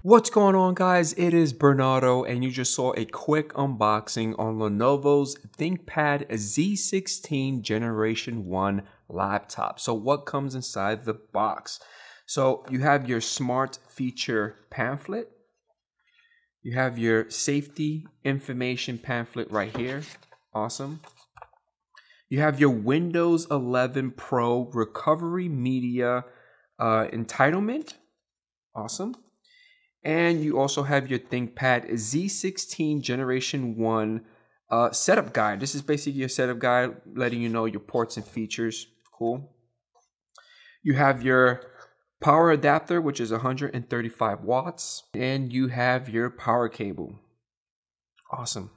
What's going on, guys? It is Bernardo, and you just saw a quick unboxing on Lenovo's ThinkPad Z16 Generation 1 laptop. So what comes inside the box? So you have your smart feature pamphlet. You have your safety information pamphlet right here. Awesome. You have your Windows 11 Pro recovery media entitlement. Awesome. And you also have your ThinkPad Z16 Generation 1 setup guide. This is basically your setup guide, letting you know your ports and features. Cool. You have your power adapter, which is 135 watts. And you have your power cable. Awesome.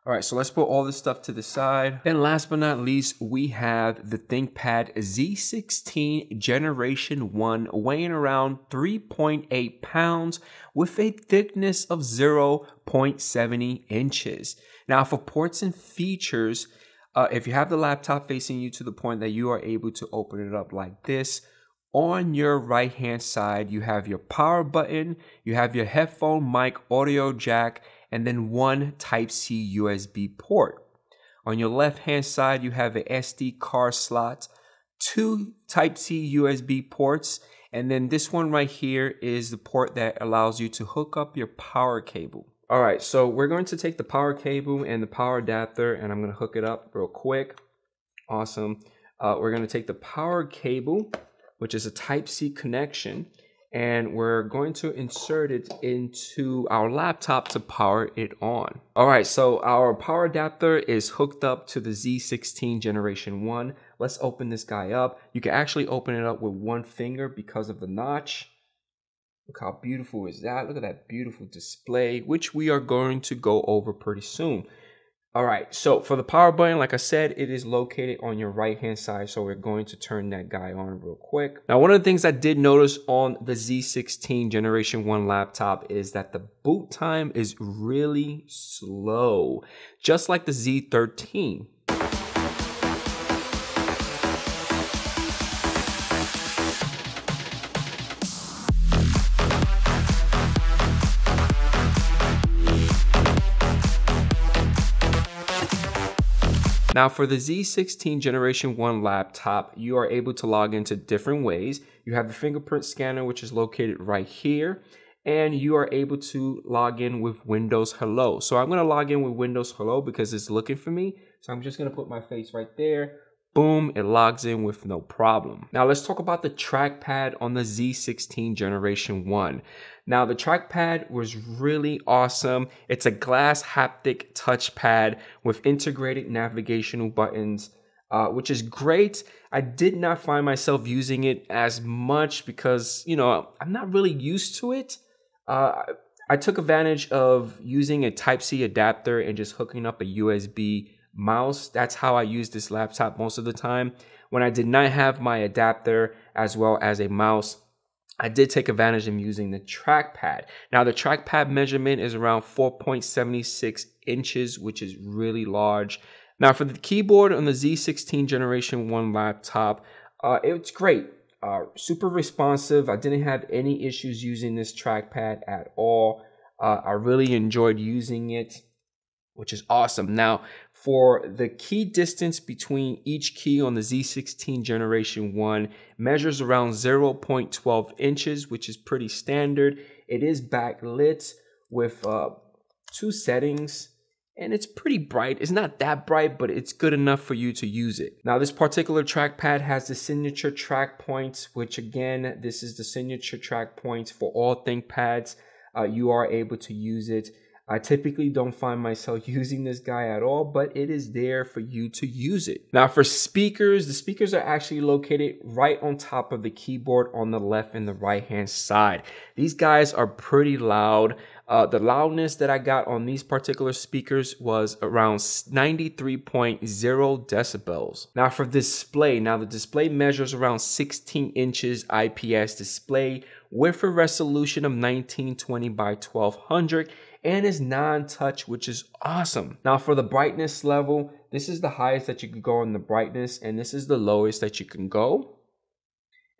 All right, so let's put all this stuff to the side. And last but not least, we have the ThinkPad Z16 Generation 1 weighing around 3.8 pounds with a thickness of 0.70 inches. Now for ports and features, if you have the laptop facing you to the point that you are able to open it up like this, on your right hand side, you have your power button, you have your headphone mic audio jack, and then one Type-C USB port. On your left-hand side, you have a SD card slot, two Type-C USB ports, and then this one right here is the port that allows you to hook up your power cable. All right, so we're going to take the power cable and the power adapter, and I'm going to hook it up real quick. Awesome. We're going to take the power cable, which is a Type-C connection, and we're going to insert it into our laptop to power it on. All right, so our power adapter is hooked up to the Z16 Generation 1. Let's open this guy up. You can actually open it up with one finger because of the notch. Look how beautiful is that? Look at that beautiful display, which we are going to go over pretty soon. All right, so for the power button, like I said, it is located on your right-hand side, so we're going to turn that guy on real quick. Now, one of the things I did notice on the Z16 Generation 1 laptop is that the boot time is really slow, just like the Z13. Now for the Z16 Generation 1 laptop, you are able to log into different ways. You have the fingerprint scanner, which is located right here, and you are able to log in with Windows Hello. So I'm going to log in with Windows Hello because it's looking for me. So I'm just going to put my face right there. Boom, it logs in with no problem. Now let's talk about the trackpad on the Z16 Generation 1. Now the trackpad was really awesome. It's a glass haptic touchpad with integrated navigational buttons, which is great. I did not find myself using it as much because, you know, I'm not really used to it. I took advantage of using a Type-C adapter and just hooking up a USB mouse. That's how I use this laptop most of the time. When I did not have my adapter as well as a mouse, I did take advantage of using the trackpad. Now the trackpad measurement is around 4.76 inches, which is really large. Now for the keyboard on the Z16 Generation 1 laptop, it's great. Super responsive. I didn't have any issues using this trackpad at all. I really enjoyed using it, which is awesome. Now, for the key distance between each key on the Z16 Generation 1 measures around 0.12 inches, which is pretty standard. It is backlit with two settings, and it's pretty bright. It's not that bright, but it's good enough for you to use it. Now, this particular trackpad has the signature track points, which again, this is the signature track points for all ThinkPads. You are able to use it. I typically don't find myself using this guy at all, but it is there for you to use it. Now for speakers, the speakers are actually located right on top of the keyboard on the left and the right hand side. These guys are pretty loud. The loudness that I got on these particular speakers was around 93.0 decibels. Now for display, the display measures around 16 inches IPS display with a resolution of 1920 by 1200 and is non-touch, which is awesome. Now for the brightness level, this is the highest that you can go in the brightness, and this is the lowest that you can go,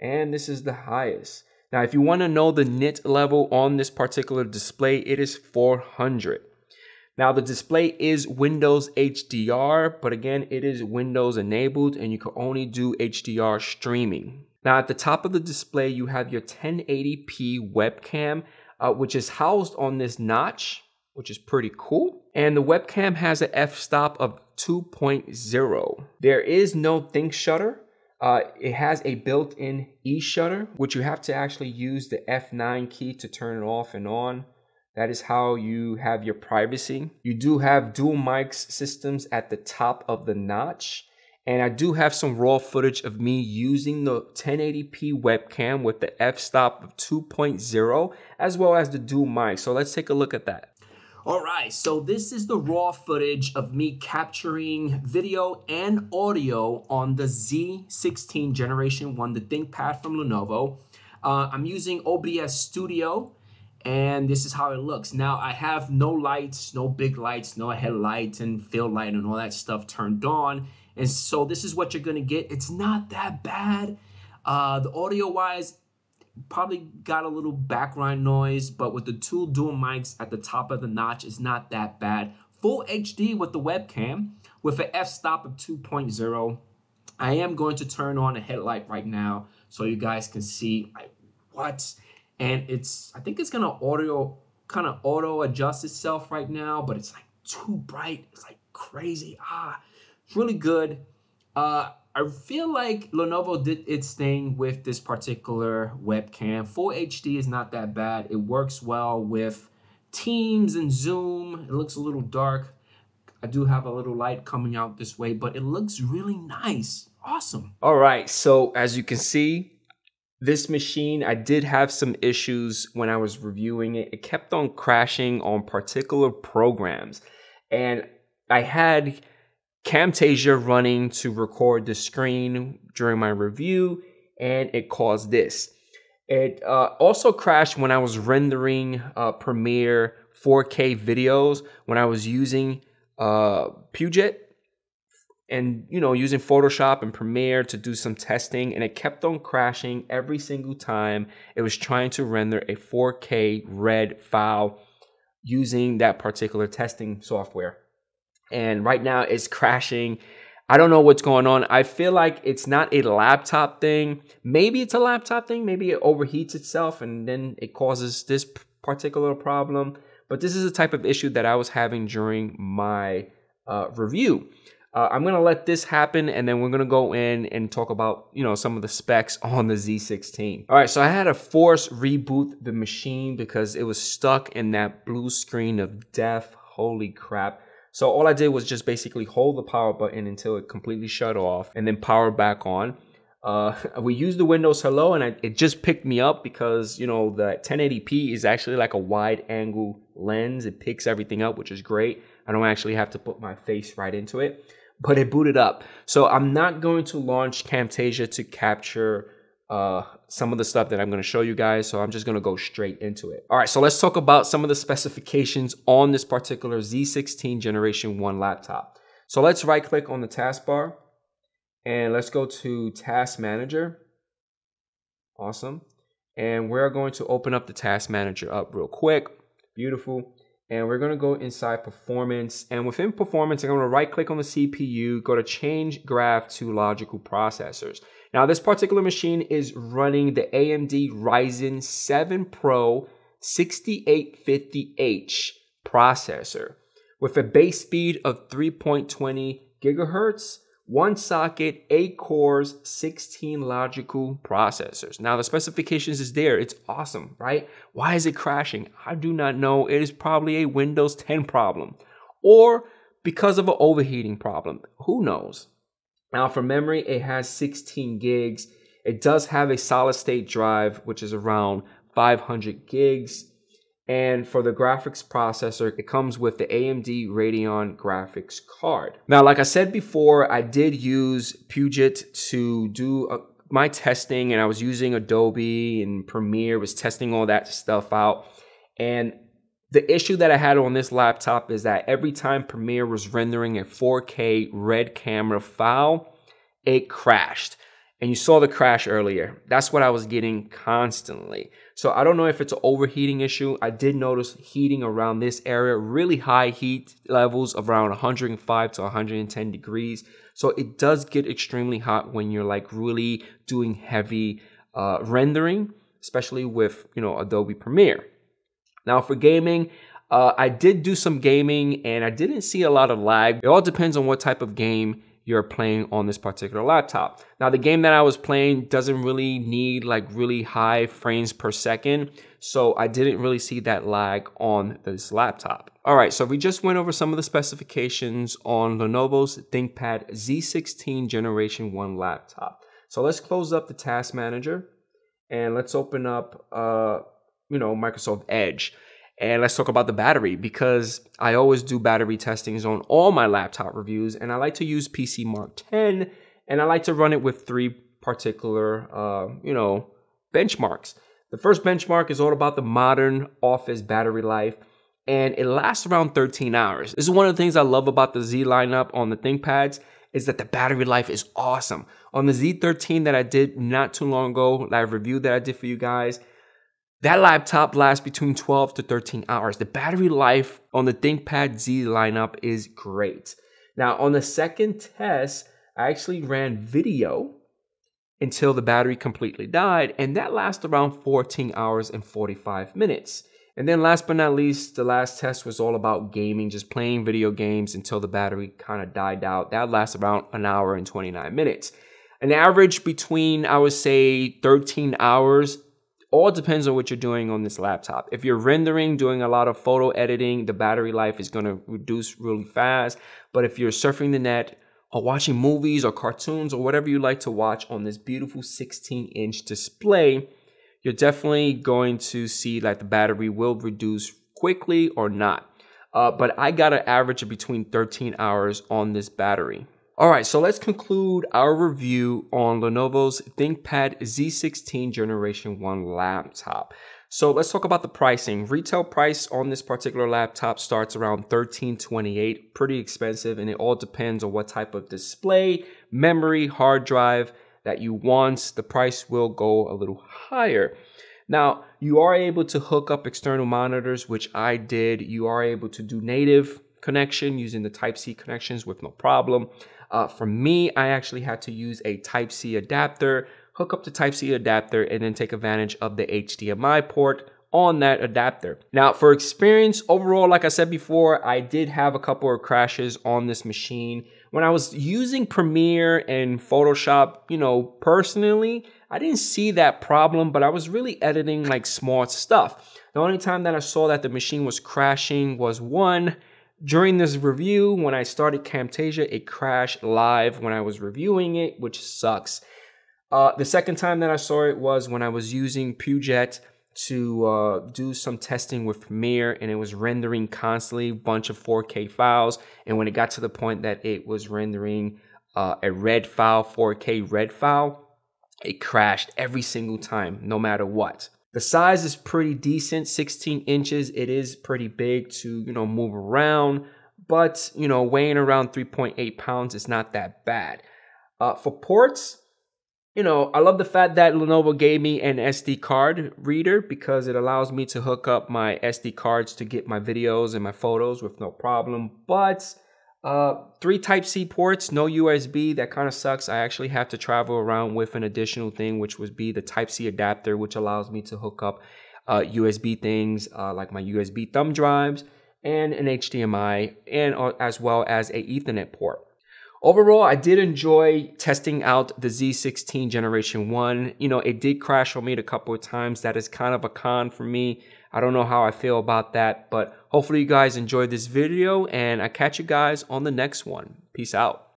and this is the highest. Now, if you want to know the nit level on this particular display, it is 400. Now, the display is Windows HDR, but again, it is Windows enabled and you can only do HDR streaming. Now, at the top of the display, you have your 1080p webcam, which is housed on this notch, which is pretty cool. And the webcam has an f-stop of 2.0. There is no Think Shutter. It has a built-in e-shutter, which you have to actually use the F9 key to turn it off and on. That is how you have your privacy. You do have dual mics systems at the top of the notch. And I do have some raw footage of me using the 1080p webcam with the f-stop of 2.0, as well as the dual mic. So let's take a look at that. All right, so this is the raw footage of me capturing video and audio on the Z16 Generation 1, the ThinkPad from Lenovo. I'm using OBS Studio, and this is how it looks. Now, I have no lights, no big lights, no headlights and field light and all that stuff turned on. And so this is what you're gonna get. It's not that bad. The audio-wise, probably got a little background noise, but with the two dual mics at the top of the notch, it's not that bad. Full HD with the webcam with an f-stop of 2.0. I am going to turn on a headlight right now so you guys can see what. And I think it's gonna auto adjust itself right now, but it's like too bright. It's like crazy. It's really good. I feel like Lenovo did its thing with this particular webcam. Full HD is not that bad. It works well with Teams and Zoom. It looks a little dark. I do have a little light coming out this way, but it looks really nice. Awesome. All right, so as you can see, this machine, I did have some issues when I was reviewing it. It kept on crashing on particular programs. And I had Camtasia running to record the screen during my review, and it caused this. It also crashed when I was rendering Premiere 4K videos when I was using Puget and using Photoshop and Premiere to do some testing, and it kept on crashing every single time it was trying to render a 4K red file using that particular testing software. And right now it's crashing. I don't know what's going on. I feel like it's not a laptop thing. Maybe it's a laptop thing. Maybe it overheats itself and then it causes this particular problem. But this is the type of issue that I was having during my review. I'm going to let this happen, and then we're going to go in and talk about, some of the specs on the Z16. All right, so I had to force reboot the machine because it was stuck in that blue screen of death. Holy crap. So all I did was just basically hold the power button until it completely shut off and then power back on. We used the Windows Hello, and it just picked me up because, the 1080p is actually like a wide angle lens. It picks everything up, which is great. I don't actually have to put my face right into it, but it booted up. So I'm not going to launch Camtasia to capture some of the stuff that I'm going to show you guys. So I'm just going to go straight into it. All right, so let's talk about some of the specifications on this particular Z16 Generation 1 laptop. So let's right click on the taskbar and let's go to Task Manager. Awesome. And we're going to open up the Task Manager up real quick. Beautiful. And we're going to go inside Performance. And within Performance, I'm going to right click on the CPU, go to Change Graph to Logical Processors. Now, this particular machine is running the AMD Ryzen 7 Pro 6850H processor with a base speed of 3.20 gigahertz, 1 socket, 8 cores, 16 logical processors. Now, the specifications is there. It's awesome, right? Why is it crashing? I do not know. It is probably a Windows 10 problem or because of an overheating problem. Who knows? Now, for memory, it has 16 gigs. It does have a solid state drive, which is around 500 gigs. And for the graphics processor, it comes with the AMD Radeon graphics card. Now, like I said before, I did use Puget to do my testing, and I was using Adobe and Premiere, was testing all that stuff out. And the issue that I had on this laptop is that every time Premiere was rendering a 4K red camera file, it crashed. And you saw the crash earlier. That's what I was getting constantly. So I don't know if it's an overheating issue. I did notice heating around this area, really high heat levels of around 105 to 110 degrees. So it does get extremely hot when you're like really doing heavy rendering, especially with, Adobe Premiere. Now for gaming, I did do some gaming and I didn't see a lot of lag. It all depends on what type of game you're playing on this particular laptop. Now, the game that I was playing doesn't really need like really high frames per second, so I didn't really see that lag on this laptop. All right, so we just went over some of the specifications on Lenovo's ThinkPad Z16 Generation 1 laptop. So let's close up the Task Manager and let's open up, Microsoft Edge. And let's talk about the battery, because I always do battery testings on all my laptop reviews, and I like to use PC Mark 10, and I like to run it with 3 particular, benchmarks. The first benchmark is all about the modern office battery life, and it lasts around 13 hours. This is one of the things I love about the Z lineup on the ThinkPads, is that the battery life is awesome. On the Z13 that I did not too long ago, live review that I did for you guys, that laptop lasts between 12 to 13 hours. The battery life on the ThinkPad Z lineup is great. Now, on the second test, I actually ran video until the battery completely died, and that lasted around 14 hours and 45 minutes. And then last but not least, the last test was all about gaming, just playing video games until the battery kind of died out. That lasted around an hour and 29 minutes. An average between, I would say, 13 hours. All depends on what you're doing on this laptop. If you're rendering, doing a lot of photo editing, the battery life is going to reduce really fast. But if you're surfing the net or watching movies or cartoons or whatever you like to watch on this beautiful 16-inch display, you're definitely going to see that the battery will reduce quickly or not. But I got an average of between 13 hours on this battery. All right, so let's conclude our review on Lenovo's ThinkPad Z16 Generation 1 laptop. So let's talk about the pricing. Retail price on this particular laptop starts around $1328, pretty expensive, and it all depends on what type of display, memory, hard drive that you want. The price will go a little higher. Now, you are able to hook up external monitors, which I did. You are able to do native connection using the Type-C connections with no problem. For me, I actually had to use a Type-C adapter, hook up the Type-C adapter, and then take advantage of the HDMI port on that adapter. Now, for experience overall, like I said before, I did have a couple of crashes on this machine. When I was using Premiere and Photoshop, personally, I didn't see that problem, but I was really editing like small stuff. The only time that I saw that the machine was crashing was during this review, when I started Camtasia, it crashed live when I was reviewing it, which sucks. The second time that I saw it was when I was using Puget to do some testing with Premiere, and it was rendering constantly a bunch of 4K files. And when it got to the point that it was rendering a red file, 4K red file, it crashed every single time, no matter what. The size is pretty decent, 16 inches. It is pretty big to, move around, but, weighing around 3.8 pounds is not that bad. For ports, I love the fact that Lenovo gave me an SD card reader, because it allows me to hook up my SD cards to get my videos and my photos with no problem. But 3 Type-C ports, no USB. That kind of sucks. I actually have to travel around with an additional thing, which would be the Type-C adapter, which allows me to hook up USB things like my USB thumb drives and an HDMI, and as well as a Ethernet port. Overall, I did enjoy testing out the Z16 Generation 1. It did crash on me a couple of times. That is kind of a con for me. I don't know how I feel about that, but hopefully you guys enjoyed this video, and I catch you guys on the next one. Peace out.